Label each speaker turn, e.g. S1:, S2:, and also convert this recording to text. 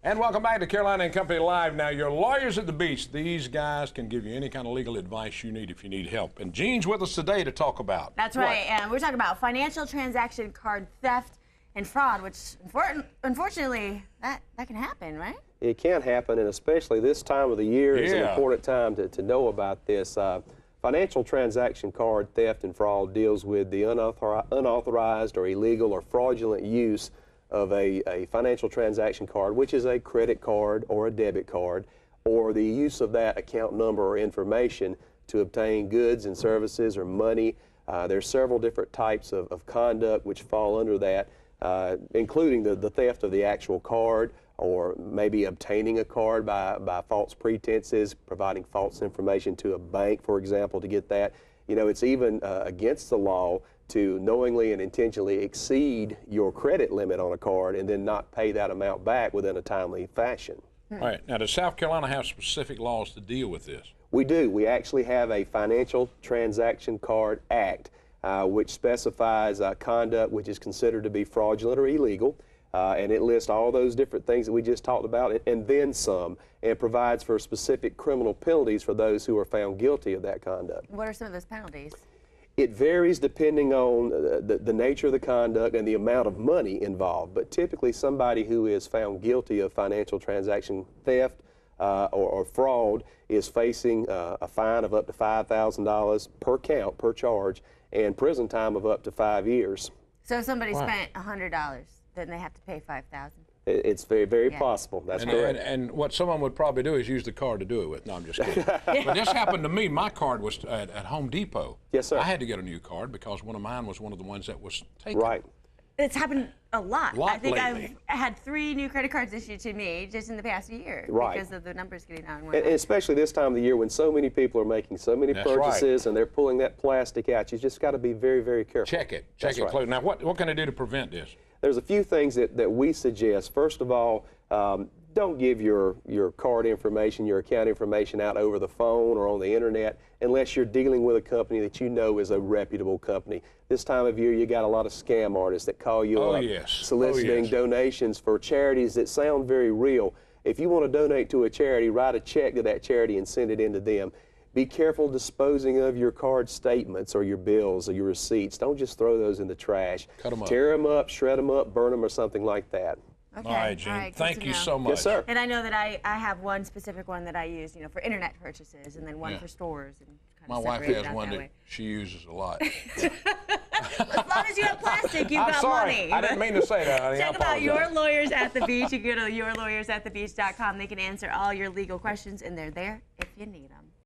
S1: And welcome back to Carolina and Company Live. Now, your lawyers at the beach, these guys can give you any kind of legal advice you need if you need help. And Gene's with us today to talk about.
S2: That's right, and we're talking about financial transaction card theft and fraud, which unfortunately, that can happen, right?
S3: It can happen, and especially this time of the year is an important time to know about this. Financial transaction card theft and fraud deals with the unauthorized or illegal or fraudulent use of a financial transaction card, which is a credit card or a debit card, or the use of that account number or information to obtain goods and services or money. There's several different types of conduct which fall under that, including the theft of the actual card, or maybe obtaining a card by false pretenses, providing false information to a bank, for example, to get that. You know, it's even against the law to knowingly and intentionally exceed your credit limit on a card and then not pay that amount back within a timely fashion.
S1: All right. Now, does South Carolina have specific laws to deal with this?
S3: We do. We actually have a Financial Transaction Card Act, which specifies conduct which is considered to be fraudulent or illegal. And it lists all those different things that we just talked about and then some, and provides for specific criminal penalties for those who are found guilty of that conduct.
S2: What are some of those penalties?
S3: It varies depending on the nature of the conduct and the amount of money involved, but typically somebody who is found guilty of financial transaction theft or fraud is facing a fine of up to $5,000 per count, per charge, and prison time of up to 5 years.
S2: So if somebody spent $100, then they have to pay $5,000?
S3: It's very, very possible. That's correct.
S1: And what someone would probably do is use the card to do it with. No, I'm just kidding. But this happened to me. My card was at Home Depot.
S3: Yes, sir.
S1: I had to get a new card because one of mine was one of the ones that was taken.
S3: Right.
S2: It's happened a lot. I think
S1: lately.
S2: I've had 3 new credit cards issued to me just in the past year because of the numbers getting out.
S3: And especially this time of the year when so many people are making so many purchases and they're pulling that plastic out. You just got to be very, very careful.
S1: Check it. Check it close. Now, what can I do to prevent this?
S3: There's a few things that we suggest. First of all, don't give your card information, your account information out over the phone or on the internet unless you're dealing with a company that you know is a reputable company. This time of year, you got a lot of scam artists that call you up soliciting donations for charities that sound very real. If you want to donate to a charity, write a check to that charity and send it in to them. Be careful disposing of your card statements or your bills or your receipts. Don't just throw those in the trash.
S1: Cut them up.
S3: Tear them up, shred them up, burn them, or something like that.
S2: Okay.
S1: All right, Gene. Thank you so much.
S3: Yes, sir.
S2: And I know that I have one specific one that I use, you know, for internet purchases, and then one for stores. And
S1: my wife has one that she uses a lot.
S2: As long as you have plastic, you've got money.
S1: I didn't mean to say that, honey.
S2: Check out Your Lawyers at the Beach. You can go to yourlawyersatthebeach.com. They can answer all your legal questions, and they're there if you need them.